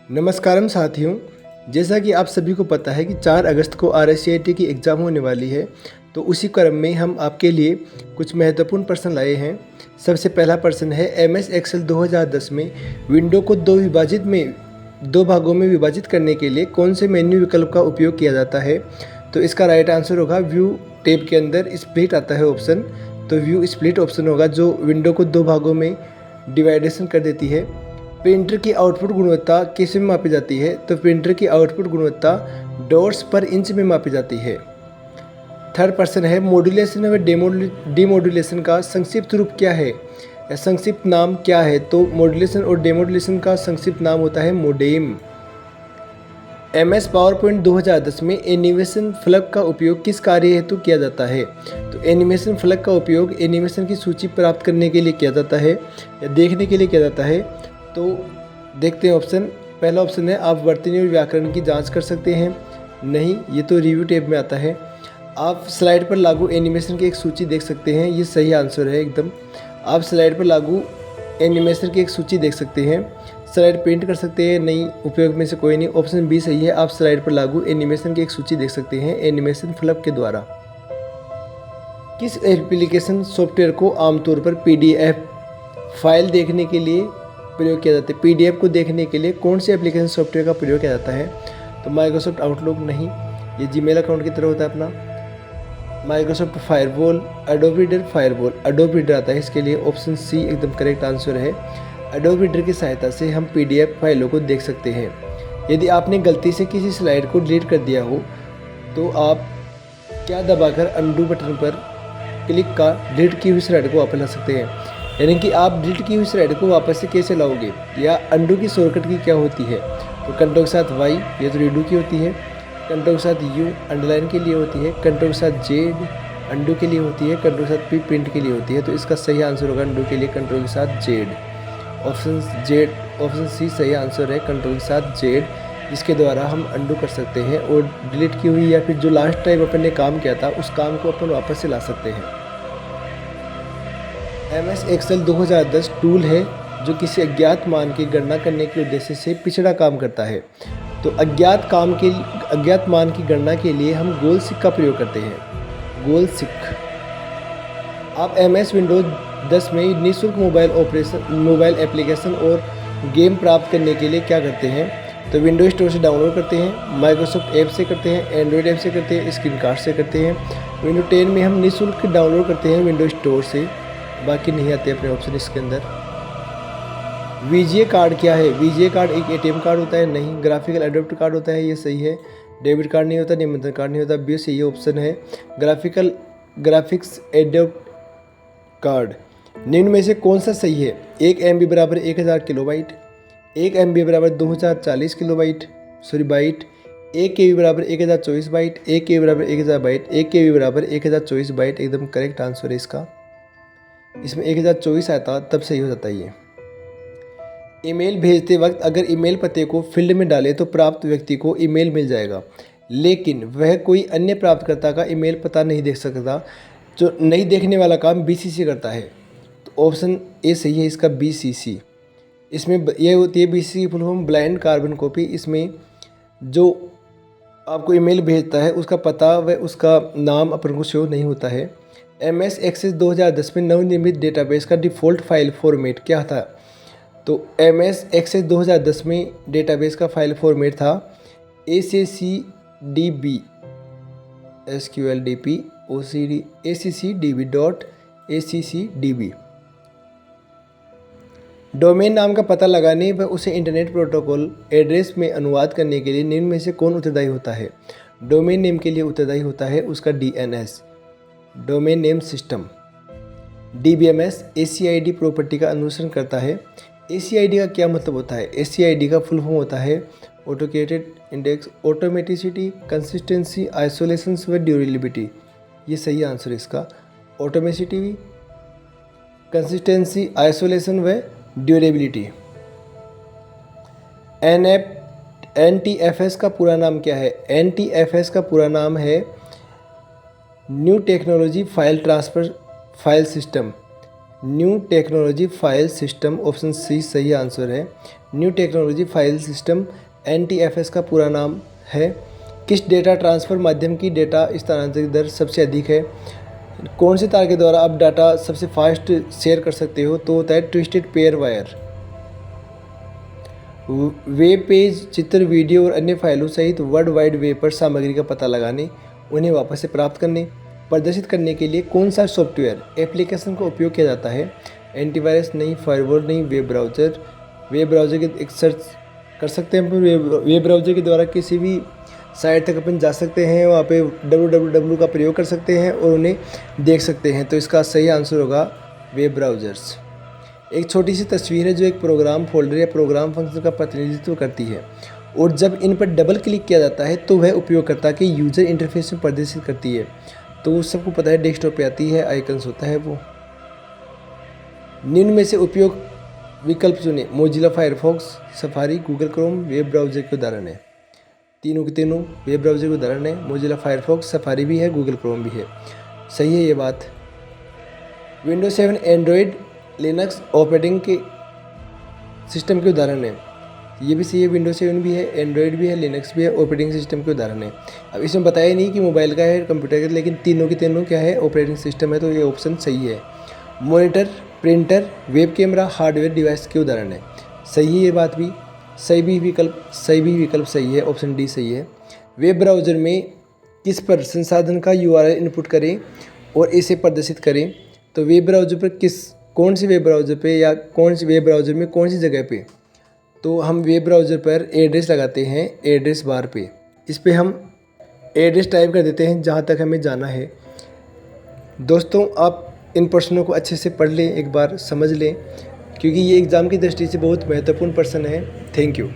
नमस्कारम साथियों, जैसा कि आप सभी को पता है कि 4 अगस्त को RSCIT की एग्ज़ाम होने वाली है। तो उसी क्रम में हम आपके लिए कुछ महत्वपूर्ण प्रश्न लाए हैं। सबसे पहला प्रश्न है MS Excel 2010 में विंडो को दो भागों में विभाजित करने के लिए कौन से मेन्यू विकल्प का उपयोग किया जाता है। तो इसका राइट आंसर होगा व्यू टैब के अंदर स्प्लिट आता है ऑप्शन। तो व्यू स्प्लिट ऑप्शन होगा जो विंडो को 2 भागों में डिवाइडेशन कर देती है। प्रिंटर की आउटपुट गुणवत्ता किस में मापी जाती है। तो प्रिंटर की आउटपुट गुणवत्ता डॉट्स पर इंच में मापी जाती है। थर्ड प्रश्न है मॉड्यूलेशन व डिमॉड्यूलेशन का संक्षिप्त रूप क्या है या संक्षिप्त नाम क्या है। तो मॉड्यूलेशन और डिमॉड्यूलेशन का संक्षिप्त नाम होता है मोडेम। MS पावरपॉइंट 2010 में एनिमेशन फ्लग का उपयोग किस कार्य हेतु किया जाता है। तो एनिमेशन फ्लग का उपयोग एनिमेशन की सूची प्राप्त करने के लिए किया जाता है या देखने के लिए किया जाता है। तो देखते हैं ऑप्शन। पहला ऑप्शन है आप वर्तनी और व्याकरण की जांच कर सकते हैं। नहीं, ये तो रिव्यू टैब में आता है। आप स्लाइड पर लागू एनिमेशन की एक सूची देख सकते हैं। ये सही आंसर है एकदम। आप स्लाइड पर लागू एनिमेशन की एक सूची देख सकते हैं। स्लाइड प्रिंट कर सकते हैं। नहीं, उपयोग में से कोई नहीं। ऑप्शन बी सही है। आप स्लाइड पर लागू एनिमेशन की एक सूची देख सकते हैं एनिमेशन फ्लग के द्वारा। किस एप्लीकेशन सॉफ्टवेयर को आमतौर पर PDF फाइल देखने के लिए प्रयोग किया जाता है। PDF को देखने के लिए कौन से एप्लीकेशन सॉफ्टवेयर का प्रयोग किया जाता है। तो माइक्रोसॉफ्ट आउटलुक नहीं, ये जीमेल अकाउंट की तरह होता है अपना। Microsoft firewall, adobe reader firewall, adobe reader आता है इसके लिए। ऑप्शन सी एकदम करेक्ट आंसर है। एडोब रीडर की सहायता से हम PDF फाइलों को देख सकते हैं। यदि आपने गलती से किसी स्लाइड को डिलीट कर दिया हो तो आप क्या दबाकर अनडू बटन पर क्लिक का डिलीट की हुई स्लाइड को वापस ला सकते हैं। यानी कि आप डिलीट की हुई स्लाइड को वापस से कैसे लाओगे या अनडू की शॉर्टकट की क्या होती है। तो कंट्रोल के साथ Y ये तो रीडू की होती है। कंट्रोल के साथ U अंडरलाइन के लिए होती है। कंट्रोल के साथ Z अनडू के लिए होती है। कंट्रोल के साथ P प्रिंट के लिए होती है। तो इसका सही आंसर होगा अनडू के लिए कंट्रोल के साथ Z। ऑप्शन सी सही आंसर है कंट्रोल के साथ Z, जिसके द्वारा हम अनडू कर सकते हैं और डिलीट की हुई या फिर जो लास्ट टाइम अपन ने काम किया था उस काम को अपन वापस से ला सकते हैं। MS Excel 2010 टूल है जो किसी अज्ञात मान की गणना करने के उद्देश्य से पिछड़ा काम करता है। तो अज्ञात मान की गणना के लिए हम गोल सिक का प्रयोग करते हैं। गोल सिक। आप MS विंडोज 10 में निःशुल्क मोबाइल एप्लीकेशन और गेम प्राप्त करने के लिए क्या करते हैं। तो विंडो स्टोर से डाउनलोड करते हैं, माइक्रोसॉफ्ट ऐप से करते हैं, एंड्रॉयड ऐप से करते हैं, स्क्रीन कार्ड से करते हैं। विंडो 10 में हम निःशुल्क डाउनलोड करते हैं विंडो स्टोर से, बाकी नहीं आते अपने ऑप्शन इसके अंदर। VGA कार्ड क्या है। VGA कार्ड एक ATM कार्ड होता है। नहीं, ग्राफिकल एडोप्ट कार्ड होता है। ये सही है। डेबिट कार्ड नहीं होता, निबंधन कार्ड नहीं होता। बी सही ऑप्शन है ग्राफिक्स एडोप्ट कार्ड। निम्न में से कौन सा सही है। 1 MB बराबर 1000 किलोबाइट, 1 MB बराबर 2040 किलोबाइट बाइट, 1 KB बराबर 1024 बाइट, 1 KB बराबर 1000 बाइट, 1 KB बराबर 1024 बाइट एकदम करेक्ट आंसर है इसका। इसमें 1024 आता तब सही हो जाता है ये। ईमेल भेजते वक्त अगर ईमेल पते को फील्ड में डालें तो प्राप्त व्यक्ति को ईमेल मिल जाएगा, लेकिन वह कोई अन्य प्राप्तकर्ता का ईमेल पता नहीं देख सकता। जो नहीं देखने वाला काम BCC करता है। तो ऑप्शन ए सही है इसका, BCC। इसमें यह होती है BCC की full form blind carbon copy. इसमें जो आपको ईमेल भेजता है उसका पता व उसका नाम अपन को शो नहीं होता है। MS Access 2010 में नवनिर्मित डेटाबेस का डिफ़ॉल्ट फाइल फॉर्मेट क्या था। तो MS Access 2010 में डेटाबेस का फाइल फॉर्मेट था ACCDB SQLDB OCD ACCDB.ACCDB। Domain नाम का पता लगाने व उसे इंटरनेट प्रोटोकॉल एड्रेस में अनुवाद करने के लिए निम्न में से कौन उत्तरदायी होता है। डोमेन नेम के लिए उत्तरदायी होता है उसका DNS domain name system. DBMS ACID property का अनुसरण करता है। ACID का क्या मतलब होता है। ACID का फुल फॉर्म होता है ऑटोकेटेड इंडेक्स, ऑटोमेटिसिटी, कंसिस्टेंसी, आइसोलेशंस व ड्यूरेबिलिटी। ये सही आंसर है इसका। ऑटोमेटिसिटी, कंसिस्टेंसी, आइसोलेशन व ड्यूरेबिलिटी। NTFS का पूरा नाम क्या है। NTFS का पूरा नाम है new technology file transfer file system. New technology file system, option C सही आंसर है। New technology file system NTFS का पूरा नाम है। किस डेटा ट्रांसफ़र माध्यम की डेटा स्थानांतरित दर सबसे अधिक है? कौन से तार के द्वारा आप डाटा सबसे फास्ट शेयर कर सकते हो? तो होता है twisted pair wire. Web page, चित्र, वीडियो और अन्य फाइलों सहित वर्ल्ड वाइड वेब पर सामग्री का पता लगाने, उन्हें वापस से प्राप्त करने, प्रदर्शित करने के लिए कौन सा सॉफ्टवेयर एप्लीकेशन का उपयोग किया जाता है? एंटीवायरस नहीं, फायरवॉल नहीं, वेब ब्राउज़र। वेब ब्राउज़र के एक सर्च कर सकते हैं, वेब ब्राउज़र के द्वारा किसी भी साइट तक अपन जा सकते हैं, वहाँ पे www का प्रयोग कर सकते हैं और उन्हें देख सकते हैं। तो इसका सही आंसर होगा वेब ब्राउज़र्स। एक छोटी सी तस्वीर है जो एक प्रोग्राम फोल्डर या प्रोग्राम फंक्शन का प्रतिनिधित्व करती है, और जब इन पर डबल क्लिक किया जाता है तो वह उपयोगकर्ता के यूज़र इंटरफेस में प्रदर्शित करती है। तो सबको पता है डेस्कटॉप पे आती है, आइकन्स होता है वो। निम्न में से उपयोग विकल्प चुनें। Mozilla Firefox, safari, Google Chrome web browser के उदाहरण है। तीनों के तीनों वेब ब्राउज़र के उदाहरण है। मोजिला फायरफॉक्स, सफारी भी है, गूगल क्रोम भी है। सही है ये बात। विंडोज 7 एंड्रॉयड लिनक्स ऑपरेटिंग के सिस्टम के उदाहरण है। ये भी सही है, विंडोज 7 भी है, एंड्रॉयड भी है, लिनक्स भी है, ऑपरेटिंग सिस्टम के उदाहरण है। अब इसमें बताया नहीं कि मोबाइल का है, कंप्यूटर का, लेकिन तीनों के तीनों क्या है, ऑपरेटिंग सिस्टम है, तो ये ऑप्शन सही है। Monitor, printer, web camera hardware device के उदाहरण है। सही है ये बात भी। सही भी विकल्प सही है, ऑप्शन डी सही है। वेब ब्राउज़र में किस पर संसाधन का URL इनपुट करें और इसे प्रदर्शित करें? तो वेब ब्राउज़र पर कौन से वेब ब्राउज़र पे या कौन से वेब ब्राउज़र में कौन सी जगह पे? तो हम वेब ब्राउज़र पर एड्रेस लगाते हैं, एड्रेस बार पे। इस पे हम एड्रेस टाइप कर देते हैं जहाँ तक हमें जाना है। दोस्तों, आप इन प्रश्नों को अच्छे से पढ़ लें, एक बार समझ लें, क्योंकि ये एग्ज़ाम की दृष्टि से बहुत महत्वपूर्ण प्रश्न है। Thank you.